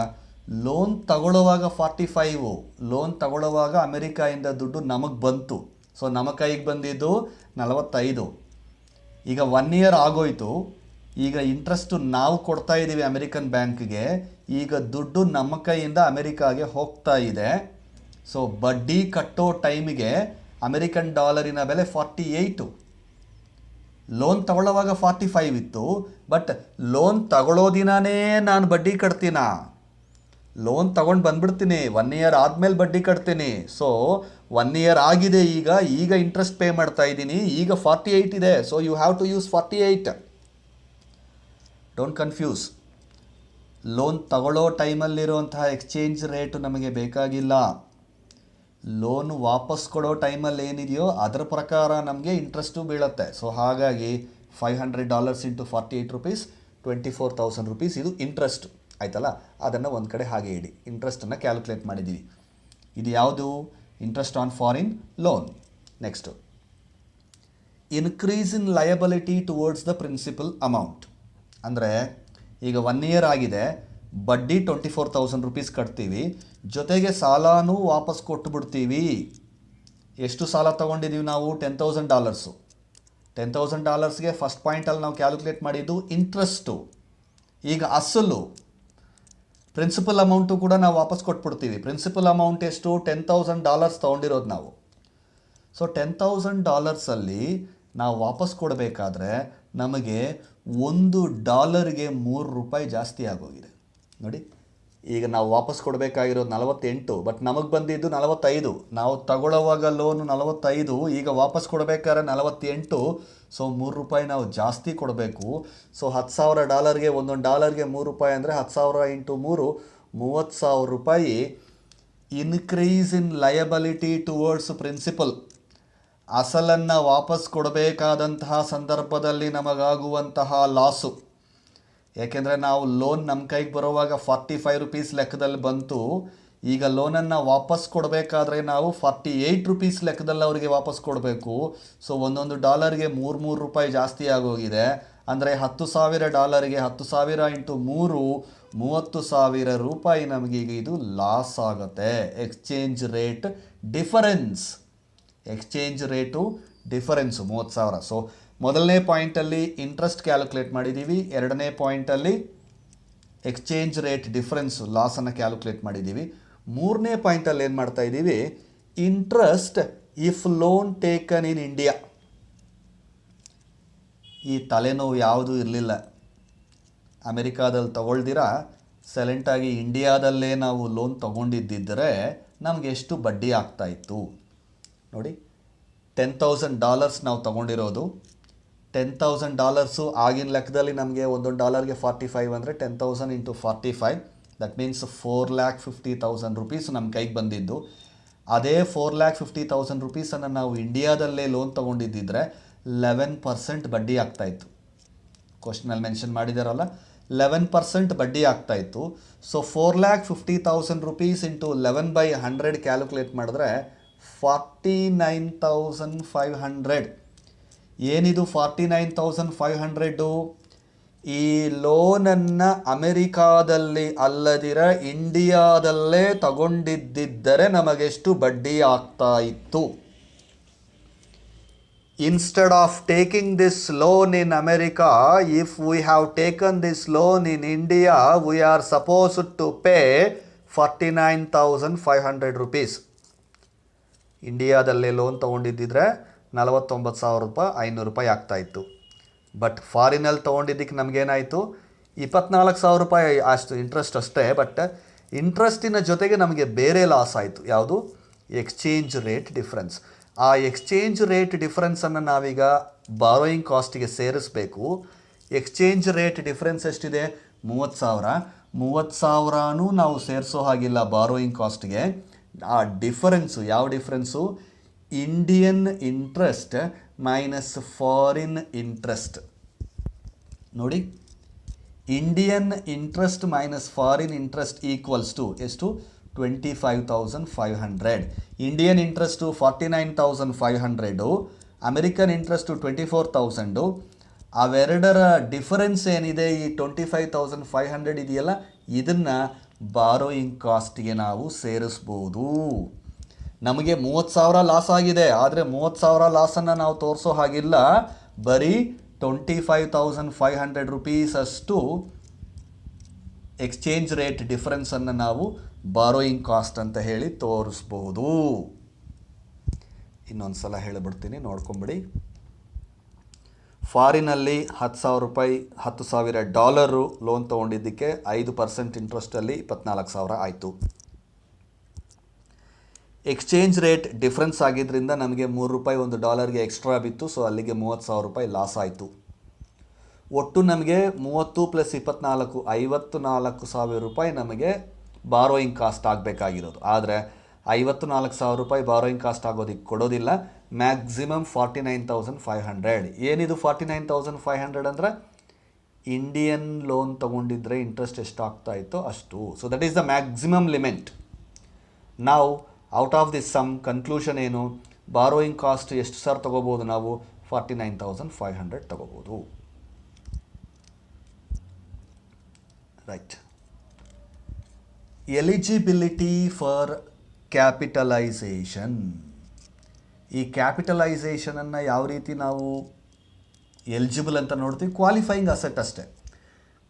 45 ಲೋನ್ ತಗೊಳ್ಳೋವಾಗ ಅಮೆರಿಕಾಯಿಂದ ದುಡ್ಡು ನಮಗೆ ಬಂತು. ಸೊ ನಮ್ಮ ಕೈಗೆ ಬಂದಿದ್ದು 45. ಈಗ 1 ಇಯರ್ ಆಗೋಯ್ತು. ಈಗ ಇಂಟ್ರೆಸ್ಟು ನಾವು ಕೊಡ್ತಾ ಇದ್ದೀವಿ ಅಮೆರಿಕನ್ ಬ್ಯಾಂಕ್ಗೆ. ಈಗ ದುಡ್ಡು ನಮ್ಮ ಕೈಯಿಂದ ಅಮೆರಿಕಾಗೆ ಹೋಗ್ತಾ ಇದೆ. ಸೊ ಬಡ್ಡಿ ಕಟ್ಟೋ ಟೈಮಿಗೆ ಅಮೆರಿಕನ್ ಡಾಲರಿನ ಬೆಲೆ 48. ಲೋನ್ ತಗೊಳ್ಳೋವಾಗ 45 ಇತ್ತು, ಬಟ್ ಲೋನ್ ತಗೊಳ್ಳೋ ದಿನಾನೇ ನಾನು ಬಡ್ಡಿ ಕಟ್ತೀನಾ? ಲೋನ್ ತಗೊಂಡು ಬಂದ್ಬಿಡ್ತೀನಿ, 1 ಇಯರ್ ಆದಮೇಲೆ ಬಡ್ಡಿ ಕಟ್ತೀನಿ. ಸೊ 1 ಇಯರ್ ಆಗಿದೆ, ಈಗ ಇಂಟ್ರೆಸ್ಟ್ ಪೇ ಮಾಡ್ತಾ ಇದ್ದೀನಿ, ಈಗ 48 ಇದೆ. So you have to use 48. Don't confuse. Loan ತಗೊಳ್ಳೋ ಟೈಮಲ್ಲಿರುವಂತಹ ಎಕ್ಸ್ಚೇಂಜ್ ರೇಟು ನಮಗೆ ಬೇಕಾಗಿಲ್ಲ. ಲೋನ್ ವಾಪಸ್ ಕೊಡೋ ಟೈಮಲ್ಲಿ ಏನಿದೆಯೋ ಅದರ ಪ್ರಕಾರ ನಮಗೆ ಇಂಟ್ರೆಸ್ಟು ಬೀಳುತ್ತೆ. ಸೊ ಹಾಗಾಗಿ $500 ಇಂಟು 48 ರೂಪೀಸ್, 24,000 ರೂಪೀಸ್ ಇದು ಇಂಟ್ರೆಸ್ಟ್ ಆಯ್ತಲ್ಲ. ಅದನ್ನು ಒಂದು ಕಡೆ ಹಾಗೆ ಇಡಿ. ಇಂಟ್ರೆಸ್ಟನ್ನು ಕ್ಯಾಲ್ಕುಲೇಟ್ ಮಾಡಿದ್ದೀವಿ. ಇದು ಯಾವುದು? Interest on foreign loan. Next, increase in liability towards the principal amount. ಅಂದರೆ ಈಗ 1 ಇಯರ್ ಆಗಿದೆ, ಬಡ್ಡಿ 24,000 ರೂಪೀಸ್ ಕಟ್ತೀವಿ, ಜೊತೆಗೆ ಸಾಲನೂ ವಾಪಸ್ ಕೊಟ್ಟುಬಿಡ್ತೀವಿ. ಎಷ್ಟು ಸಾಲ ತೊಗೊಂಡಿದ್ದೀವಿ ನಾವು? $10,000. $10,000ಗೆ ಫಸ್ಟ್ ಪಾಯಿಂಟಲ್ಲಿ ನಾವು ಕ್ಯಾಲ್ಕುಲೇಟ್ ಮಾಡಿದ್ದು ಇಂಟ್ರೆಸ್ಟು. ಈಗ ಅಸಲು ಪ್ರಿನ್ಸಿಪಲ್ ಅಮೌಂಟು ಕೂಡ ನಾವು ವಾಪಸ್ ಕೊಟ್ಬಿಡ್ತೀವಿ. ಪ್ರಿನ್ಸಿಪಲ್ ಅಮೌಂಟ್ ಎಷ್ಟು? $10,000 ತೊಗೊಂಡಿರೋದು ನಾವು. ಸೊ $10,000 ನಾವು ವಾಪಸ್ ಕೊಡಬೇಕಾದ್ರೆ ನಮಗೆ $1ಗೆ $3 ಜಾಸ್ತಿ ಆಗೋಗಿದೆ. ನೋಡಿ, ಈಗ ನಾವು ವಾಪಸ್ ಕೊಡಬೇಕಾಗಿರೋದು 48, ಬಟ್ ನಮಗೆ ಬಂದಿದ್ದು 45. ನಾವು ತಗೊಳ್ಳೋವಾಗ ಲೋನು 45, ಈಗ ವಾಪಸ್ ಕೊಡಬೇಕಾದ್ರೆ 48. ಸೊ $3 ನಾವು ಜಾಸ್ತಿ ಕೊಡಬೇಕು. ಸೊ $10,000ಗೆ $1ಗೆ $3 ಅಂದರೆ 10,000 into 3, $30,000 increase in liability towards principal. ಅಸಲನ್ನು ವಾಪಸ್ ಕೊಡಬೇಕಾದಂತಹ ಸಂದರ್ಭದಲ್ಲಿ ನಮಗಾಗುವಂತಹ ಲಾಸು. ಏಕೆಂದರೆ ನಾವು ಲೋನ್ ನಮ್ಮ ಕೈಗೆ ಬರೋವಾಗ 45 ರೂಪೀಸ್ ಲೆಕ್ಕದಲ್ಲಿ ಬಂತು. ಈಗ ಲೋನನ್ನು ವಾಪಸ್ ಕೊಡಬೇಕಾದ್ರೆ ನಾವು 48 ರೂಪೀಸ್ ಲೆಕ್ಕದಲ್ಲಿ ಅವರಿಗೆ ವಾಪಸ್ ಕೊಡಬೇಕು. ಸೊ $1ಗೆ $3 ಜಾಸ್ತಿ ಆಗೋಗಿದೆ. ಅಂದರೆ $10,000ಗೆ 10,000 ಇಂಟು 3, $30,000 ನಮಗೀಗ ಇದು ಲಾಸ್ ಆಗುತ್ತೆ. Exchange rate difference. Exchange rate difference 30,000. So ಮೊದಲನೇ ಪಾಯಿಂಟಲ್ಲಿ ಇಂಟ್ರೆಸ್ಟ್ ಕ್ಯಾಲ್ಕುಲೇಟ್ ಮಾಡಿದ್ದೀವಿ, ಎರಡನೇ ಪಾಯಿಂಟಲ್ಲಿ ಎಕ್ಸ್ಚೇಂಜ್ ರೇಟ್ ಡಿಫರೆನ್ಸು ಲಾಸನ್ನು ಕ್ಯಾಲ್ಕುಲೇಟ್ ಮಾಡಿದ್ದೀವಿ. ಮೂರನೇ ಪಾಯಿಂಟಲ್ಲಿ ಏನು ಮಾಡ್ತಾ ಇದ್ದೀವಿ? Interest if loan taken in India. ಈ ತಲೆನೋವು ಯಾವುದೂ ಇರಲಿಲ್ಲ. ಅಮೆರಿಕಾದಲ್ಲಿ ತಗೊಳ್ದಿರ ಸೈಲೆಂಟಾಗಿ ಇಂಡಿಯಾದಲ್ಲೇ ನಾವು ಲೋನ್ ತೊಗೊಂಡಿದ್ದಿದ್ದರೆ ನಮಗೆ ಎಷ್ಟು ಬಡ್ಡಿ ಆಗ್ತಾಯಿತ್ತು ನೋಡಿ. $10,000 ನಾವು ತೊಗೊಂಡಿರೋದು. $10,000 ಆಗಿನ ಲೆಕ್ಕದಲ್ಲಿ ನಮಗೆ $1ಗೆ 45 ಅಂದರೆ 10,000 ಇಂಟು 45, ದಟ್ ಮೀನ್ಸ್ 4,50,000 ರೂಪೀಸ್ ನಮ್ಮ ಕೈಗೆ ಬಂದಿದ್ದು. ಅದೇ 4,50,000 ರೂಪೀಸನ್ನು ನಾವು ಇಂಡಿಯಾದಲ್ಲೇ ಲೋನ್ ತೊಗೊಂಡಿದ್ದಿದ್ರೆ 11% ಬಡ್ಡಿ ಆಗ್ತಾಯಿತ್ತು. ಕ್ವಶನಲ್ಲಿ ಮೆನ್ಷನ್ ಮಾಡಿದಾರಲ್ಲ, 11% ಬಡ್ಡಿ ಆಗ್ತಾಯಿತ್ತು. ಸೊ 4,50,000 ರೂಪೀಸ್ ಇಂಟು 11/100 ಕ್ಯಾಲ್ಕುಲೇಟ್ ಮಾಡಿದ್ರೆ 49,500. ಏನಿದು 49,500? ಈ ಲೋನನ್ನು ಅಮೆರಿಕಾದಲ್ಲಿ ಅಲ್ಲದಿರ ಇಂಡಿಯಾದಲ್ಲೇ ತಗೊಂಡಿದ್ದರೆ ನಮಗೆಷ್ಟು ಬಡ್ಡಿ ಆಗ್ತಾ ಇತ್ತು? Instead of taking this loan in America, if we have taken this loan in India, we are supposed to pay 49,500 rupees. ಇಂಡಿಯಾದಲ್ಲೇ loan ತೊಗೊಂಡಿದ್ದಿದ್ರೆ 49,500 ರೂಪಾಯಿ ಆಗ್ತಾಯಿತ್ತು. ಬಟ್ ಫಾರಿನಲ್ಲಿ ತೊಗೊಂಡಿದ್ದಕ್ಕೆ ನಮಗೇನಾಯಿತು? 24,000 ರೂಪಾಯಿ ಅಷ್ಟು ಇಂಟ್ರೆಸ್ಟ್ ಅಷ್ಟೇ. ಬಟ್ ಇಂಟ್ರೆಸ್ಟಿನ ಜೊತೆಗೆ ನಮಗೆ ಬೇರೆ ಲಾಸ್ ಆಯಿತು. ಯಾವುದು? Exchange rate difference. ಆ ಎಕ್ಸ್ಚೇಂಜ್ ರೇಟ್ ಡಿಫ್ರೆನ್ಸನ್ನು ನಾವೀಗ ಬಾರೋಯಿಂಗ್ ಕಾಸ್ಟಿಗೆ ಸೇರಿಸಬೇಕು. ಎಕ್ಸ್ಚೇಂಜ್ ರೇಟ್ ಡಿಫ್ರೆನ್ಸ್ ಎಷ್ಟಿದೆ? 30,000. 30,000ನೂ ನಾವು ಸೇರಿಸೋ ಹಾಗಿಲ್ಲ ಬಾರೋಯಿಂಗ್ ಕಾಸ್ಟ್ಗೆ. ಆ ಡಿಫರೆನ್ಸು ಯಾವ difference? Indian interest minus foreign interest. ನೋಡಿ, Indian interest minus foreign interest equals to ಎಷ್ಟು? 25,500. Indian interest 49,500, American interest 24,000. ಅವೆರಡರ ಡಿಫರೆನ್ಸ್ ಏನಿದೆ, ಈ 25,500 ಇದೆಯಲ್ಲ, ಇದನ್ನು ಬಾರೋಯಿಂಗ್ ಕಾಸ್ಟ್ಗೆ ನಾವು ಸೇರಿಸ್ಬೋದು. ನಮಗೆ 30,000 ಲಾಸ್ ಆಗಿದೆ, ಆದರೆ 30,000 ಲಾಸನ್ನು ನಾವು ತೋರಿಸೋ ಹಾಗಿಲ್ಲ. ಬರೀ 25,500 ರೂಪೀಸ್ ಅಷ್ಟು ಎಕ್ಸ್ಚೇಂಜ್ ರೇಟ್ ಡಿಫರೆನ್ಸನ್ನು ನಾವು ಬಾರೋಯಿಂಗ್ ಕಾಸ್ಟ್ ಅಂತ ಹೇಳಿ ತೋರಿಸ್ಬೋದು. ಇನ್ನೊಂದು ಸಲ ಹೇಳಿಬಿಡ್ತೀನಿ, ನೋಡ್ಕೊಂಬಿಡಿ. ಫಾರಿನಲ್ಲಿ 10,000 ರೂಪಾಯಿ $10,000 ಲೋನ್ ತೊಗೊಂಡಿದ್ದಕ್ಕೆ 5% ಇಂಟ್ರೆಸ್ಟಲ್ಲಿ 24,000 ಆಯಿತು. ಎಕ್ಸ್ಚೇಂಜ್ ರೇಟ್ ಡಿಫ್ರೆನ್ಸ್ ಆಗಿದ್ದರಿಂದ ನಮಗೆ $3 ಒಂದು ಡಾಲರ್ಗೆ ಎಕ್ಸ್ಟ್ರಾ ಬಿತ್ತು. ಸೊ ಅಲ್ಲಿಗೆ 30,000 ರೂಪಾಯಿ ಲಾಸ್ ಆಯಿತು. ಒಟ್ಟು ನಮಗೆ 30 + 24 54,000 ರೂಪಾಯಿ ನಮಗೆ ಬಾರೋಯಿಂಗ್ ಕಾಸ್ಟ್ ಆಗಬೇಕಾಗಿರೋದು. ಆದರೆ 54,000 ರೂಪಾಯಿ ಬಾರೋಯಿಂಗ್ ಕಾಸ್ಟ್ ಆಗೋದಕ್ಕೆ ಕೊಡೋದಿಲ್ಲ. ಮ್ಯಾಕ್ಸಿಮಮ್ 49,500. ಏನಿದು 49,500 ಅಂದರೆ ಇಂಡಿಯನ್ ಲೋನ್ ತೊಗೊಂಡಿದ್ರೆ ಇಂಟ್ರೆಸ್ಟ್ ಎಷ್ಟು ಆಗ್ತಾ ಇತ್ತೋ ಅಷ್ಟು. So that is the maximum limit. ನಾವು out of this some conclusion ಏನು, ಬಾರೋಯಿಂಗ್ ಕಾಸ್ಟ್ ಎಷ್ಟು ಸರ್ ತೊಗೋಬೋದು ನಾವು? 49,500 ತೊಗೋಬೋದು. ರೈಟ್. Eligibility for capitalisation. ಈ ಕ್ಯಾಪಿಟಲೈಸೇಷನನ್ನು ಯಾವ ರೀತಿ ನಾವು ಎಲಿಜಿಬಲ್ ಅಂತ ನೋಡ್ತೀವಿ? ಕ್ವಾಲಿಫೈಯಿಂಗ್ ಅಸೆಟ್ ಅಷ್ಟೇ.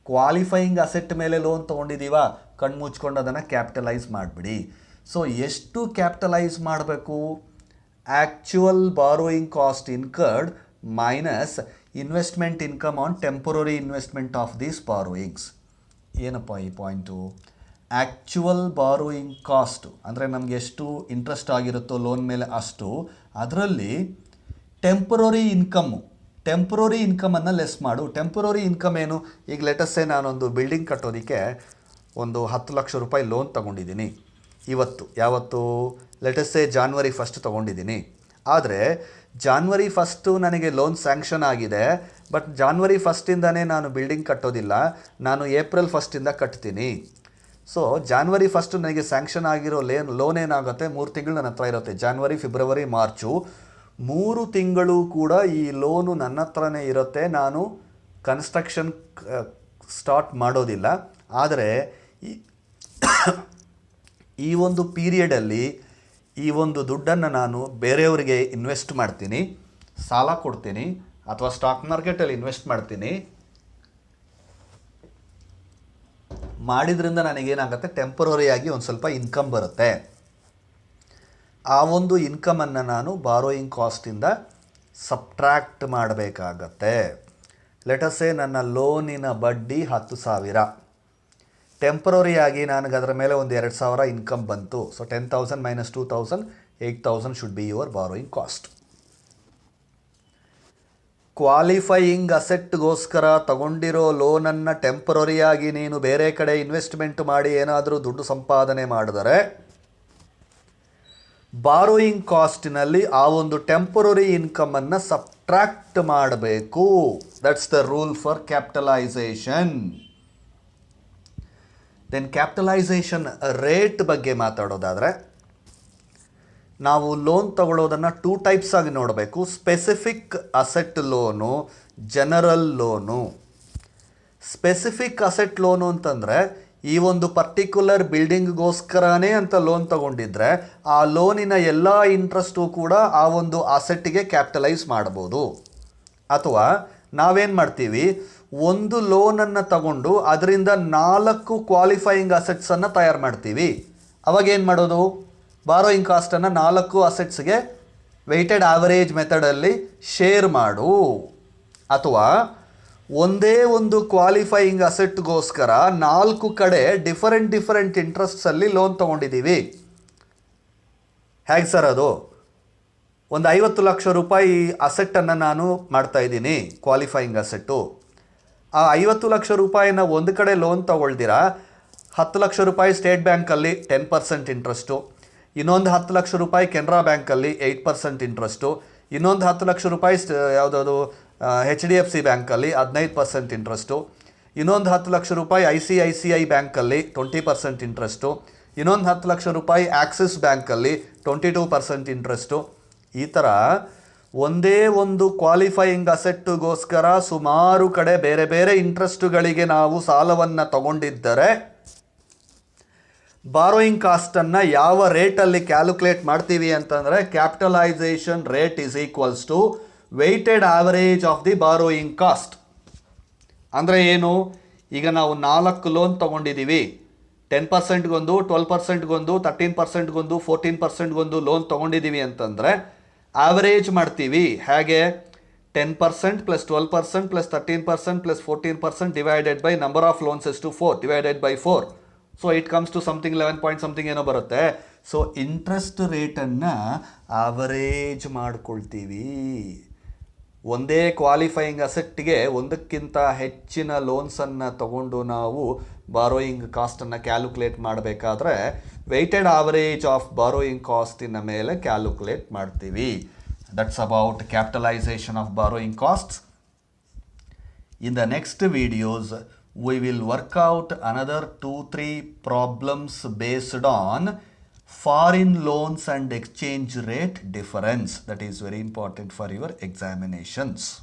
ಕ್ವಾಲಿಫೈಯಿಂಗ್ ಅಸೆಟ್ ಮೇಲೆ ಲೋನ್ ತೊಗೊಂಡಿದ್ದೀವ, ಕಣ್ಣು ಮುಚ್ಕೊಂಡು ಅದನ್ನು ಕ್ಯಾಪಿಟಲೈಸ್ ಮಾಡಿಬಿಡಿ. ಸೊ ಎಷ್ಟು ಕ್ಯಾಪಿಟಲೈಸ್ ಮಾಡಬೇಕು? Actual borrowing cost incurred minus investment income on temporary investment of these borrowings. ಏನಪ್ಪ ಈ ಪಾಯಿಂಟು? ಆ್ಯಕ್ಚುಯಲ್ ಬಾರೋಯಿಂಗ್ ಕಾಸ್ಟು ಅಂದರೆ ನಮಗೆ ಎಷ್ಟು ಇಂಟ್ರೆಸ್ಟ್ ಆಗಿರುತ್ತೋ ಲೋನ್ ಮೇಲೆ ಅಷ್ಟು, ಅದರಲ್ಲಿ ಟೆಂಪರರಿ ಇನ್ಕಮನ್ನು ಲೆಸ್ ಮಾಡು. ಟೆಂಪರರಿ ಇನ್ಕಮ್ ಏನು? ಈಗ ಲೆಟಸ್ಸೇ ನಾನೊಂದು ಬಿಲ್ಡಿಂಗ್ ಕಟ್ಟೋದಕ್ಕೆ ಒಂದು 10 ಲಕ್ಷ ರೂಪಾಯಿ ಲೋನ್ ತೊಗೊಂಡಿದ್ದೀನಿ. ಯಾವತ್ತು ಲೆಟಸ್ಸೇ January 1 ತೊಗೊಂಡಿದ್ದೀನಿ. ಆದರೆ January 1 ನನಗೆ ಲೋನ್ ಸ್ಯಾಂಕ್ಷನ್ ಆಗಿದೆ. ಬಟ್ January 1 ನಾನು ಬಿಲ್ಡಿಂಗ್ ಕಟ್ಟೋದಿಲ್ಲ, ನಾನು April 1 ಕಟ್ತೀನಿ. ಸೊ January 1 ನನಗೆ ಸ್ಯಾಂಕ್ಷನ್ ಆಗಿರೋ ಲೋನ್ ಏನಾಗುತ್ತೆ? 3 ತಿಂಗಳು ನನ್ನ ಹತ್ರ ಇರುತ್ತೆ. January, February, March 3 ತಿಂಗಳು ಕೂಡ ಈ ಲೋನು ನನ್ನ ಹತ್ರನೇ ಇರುತ್ತೆ. ನಾನು ಕನ್ಸ್ಟ್ರಕ್ಷನ್ ಸ್ಟಾರ್ಟ್ ಮಾಡೋದಿಲ್ಲ. ಆದರೆ ಈ ಒಂದು ಪೀರಿಯಡಲ್ಲಿ ಈ ಒಂದು ದುಡ್ಡನ್ನು ನಾನು ಬೇರೆಯವರಿಗೆ ಇನ್ವೆಸ್ಟ್ ಮಾಡ್ತೀನಿ, ಸಾಲ ಕೊಡ್ತೀನಿ, ಅಥವಾ ಸ್ಟಾಕ್ ಮಾರ್ಕೆಟಲ್ಲಿ ಇನ್ವೆಸ್ಟ್ ಮಾಡ್ತೀನಿ. ಮಾಡಿದ್ರಿಂದ ನನಗೇನಾಗುತ್ತೆ? ಟೆಂಪರರಿಯಾಗಿ ಒಂದು ಸ್ವಲ್ಪ ಇನ್ಕಮ್ ಬರುತ್ತೆ. ಆ ಒಂದು ಇನ್ಕಮನ್ನು ನಾನು ಬಾರೋಯಿಂಗ್ ಕಾಸ್ಟಿಂದ ಸಬ್ಟ್ರ್ಯಾಕ್ಟ್ ಮಾಡಬೇಕಾಗತ್ತೆ. ಲೆಟಸ್ಸೇ ನನ್ನ ಲೋನಿನ ಬಡ್ಡಿ 10,000. ಟೆಂಪರರಿಯಾಗಿ ನನಗೆ ಅದರ ಮೇಲೆ ಒಂದು 2,000 ಇನ್ಕಮ್ ಬಂತು. So 10,000 - 2,000 8,000 should be your borrowing cost. Qualifying ಅಸೆಟ್ಗೋಸ್ಕರ ತಗೊಂಡಿರೋ ಲೋನನ್ನು ಟೆಂಪರರಿಯಾಗಿ ನೀನು ಬೇರೆ ಕಡೆ ಇನ್ವೆಸ್ಟ್ಮೆಂಟ್ ಮಾಡಿ ಏನಾದರೂ ದುಡ್ಡು ಸಂಪಾದನೆ ಮಾಡಿದರೆ ಬಾರೋಯಿಂಗ್ ಕಾಸ್ಟಿನಲ್ಲಿ ಆ ಒಂದು ಟೆಂಪರರಿ ಇನ್ಕಮನ್ನು ಸಬ್ಟ್ರ್ಯಾಕ್ಟ್ ಮಾಡಬೇಕು. That's the rule for capitalisation. Then capitalisation rate ಬಗ್ಗೆ ಮಾತಾಡೋದಾದರೆ, ನಾವು ಲೋನ್ ತಗೊಳ್ಳೋದನ್ನು 2 ಟೈಪ್ಸ್ ಆಗಿ ನೋಡಬೇಕು. Specific asset loan, general loan. Specific asset loan ಅಂತಂದರೆ ಈ ಒಂದು ಪರ್ಟಿಕ್ಯುಲರ್ ಬಿಲ್ಡಿಂಗ್ಗೋಸ್ಕರನೇ ಅಂತ ಲೋನ್ ತಗೊಂಡಿದ್ರೆ ಆ ಲೋನಿನ ಎಲ್ಲ ಇಂಟ್ರೆಸ್ಟು ಕೂಡ ಆ ಒಂದು ಅಸೆಟ್ಟಿಗೆ ಕ್ಯಾಪಿಟಲೈಸ್ ಮಾಡ್ಬೋದು. ಅಥವಾ ನಾವೇನು ಮಾಡ್ತೀವಿ, ಒಂದು ಲೋನನ್ನು ತಗೊಂಡು ಅದರಿಂದ 4 ಕ್ವಾಲಿಫೈಯಿಂಗ್ ಅಸೆಟ್ಸನ್ನು ತಯಾರು ಮಾಡ್ತೀವಿ. ಅವಾಗೇನು ಮಾಡೋದು? ಬಾರೋಯಿಂಗ್ ಕಾಸ್ಟನ್ನು 4 ಅಸೆಟ್ಸ್ಗೆ ವೆಯ್ಟೆಡ್ ಆವರೇಜ್ ಮೆಥಡಲ್ಲಿ ಶೇರ್ ಮಾಡು. ಅಥವಾ ಒಂದೇ ಒಂದು ಕ್ವಾಲಿಫೈಯಿಂಗ್ ಅಸೆಟ್ಗೋಸ್ಕರ 4 ಕಡೆ ಡಿಫರೆಂಟ್ ಇಂಟ್ರೆಸ್ಟ್ಸಲ್ಲಿ ಲೋನ್ ತೊಗೊಂಡಿದ್ದೀವಿ. ಹೇಗೆ ಸರ್ ಅದು? ಒಂದು 50 ಲಕ್ಷ ರೂಪಾಯಿ ಅಸೆಟ್ಟನ್ನು ನಾನು ಮಾಡ್ತಾಯಿದ್ದೀನಿ, ಕ್ವಾಲಿಫೈಯಿಂಗ್ ಅಸೆಟ್ಟು. ಆ 50 ಲಕ್ಷ ರೂಪಾಯಿನ ಒಂದು ಕಡೆ ಲೋನ್ ತೊಗೊಳ್ದಿರಾ 10 ಲಕ್ಷ ರೂಪಾಯಿ ಸ್ಟೇಟ್ ಬ್ಯಾಂಕಲ್ಲಿ 10% ಇಂಟ್ರೆಸ್ಟು, ಇನ್ನೊಂದು 10 ಲಕ್ಷ ರೂಪಾಯಿ ಕೆನರಾ ಬ್ಯಾಂಕಲ್ಲಿ 8% ಇಂಟ್ರೆಸ್ಟು, ಇನ್ನೊಂದು 10 ಲಕ್ಷ ರೂಪಾಯಿ ಯಾವುದಾದ್ರು HDFC ಬ್ಯಾಂಕಲ್ಲಿ 15% ಇಂಟ್ರೆಸ್ಟು, ಇನ್ನೊಂದು 10 ಲಕ್ಷ ರೂಪಾಯಿ ICICI ಬ್ಯಾಂಕಲ್ಲಿ 20% ಇಂಟ್ರೆಸ್ಟು, ಇನ್ನೊಂದು 10 ಲಕ್ಷ ರೂಪಾಯಿ ಆಕ್ಸಿಸ್ ಬ್ಯಾಂಕಲ್ಲಿ 22% ಇಂಟ್ರೆಸ್ಟು. ಈ ಥರ ಒಂದೇ ಒಂದು ಕ್ವಾಲಿಫೈಯಿಂಗ್ ಅಸೆಟ್ಟುಗೋಸ್ಕರ ಸುಮಾರು ಕಡೆ ಬೇರೆ ಬೇರೆ ಇಂಟ್ರೆಸ್ಟುಗಳಿಗೆ ನಾವು ಸಾಲವನ್ನು ತಗೊಂಡಿದ್ದರೆ ಬಾರೋಯಿಂಗ್ ಕಾಸ್ಟನ್ನು ಯಾವ ರೇಟಲ್ಲಿ ಕ್ಯಾಲ್ಕುಲೇಟ್ ಮಾಡ್ತೀವಿ ಅಂತಂದರೆ, capitalisation rate is equals to weighted average of the borrowing cost. ಅಂದರೆ ಏನು? ಈಗ ನಾವು 4 ಲೋನ್ ತೊಗೊಂಡಿದ್ದೀವಿ. 10%ಗೊಂದು, 12%ಗೊಂದು, 13%ಗೊಂದು, 14%ಗೊಂದು ಲೋನ್ ತೊಗೊಂಡಿದ್ದೀವಿ ಅಂತಂದರೆ ಆವರೇಜ್ ಮಾಡ್ತೀವಿ. ಹೇಗೆ? 10% plus 12% plus 13% plus 14% divided by number of loans is to 4 divided by 4. So it comes to something 11 point something ಏನೋ ಬರುತ್ತೆ. ಸೊ ಇಂಟ್ರೆಸ್ಟ್ ರೇಟನ್ನು ಆವರೇಜ್ ಮಾಡ್ಕೊಳ್ತೀವಿ. ಒಂದೇ ಕ್ವಾಲಿಫೈಯಿಂಗ್ ಅಸೆಟ್ಗೆ ಒಂದಕ್ಕಿಂತ ಹೆಚ್ಚಿನ ಲೋನ್ಸನ್ನು ತಗೊಂಡು ನಾವು ಬಾರೋಯಿಂಗ್ ಕಾಸ್ಟನ್ನು ಕ್ಯಾಲ್ಕುಲೇಟ್ ಮಾಡಬೇಕಾದ್ರೆ ವೆಯ್ಟೆಡ್ ಆವರೇಜ್ ಆಫ್ ಬಾರೋಯಿಂಗ್ ಕಾಸ್ಟಿನ ಮೇಲೆ ಕ್ಯಾಲ್ಕುಲೇಟ್ ಮಾಡ್ತೀವಿ. That's about capitalization of borrowing costs. In the next videos, we will work out another 2-3 problems based on foreign loans and exchange rate difference. That is very important for your examinations.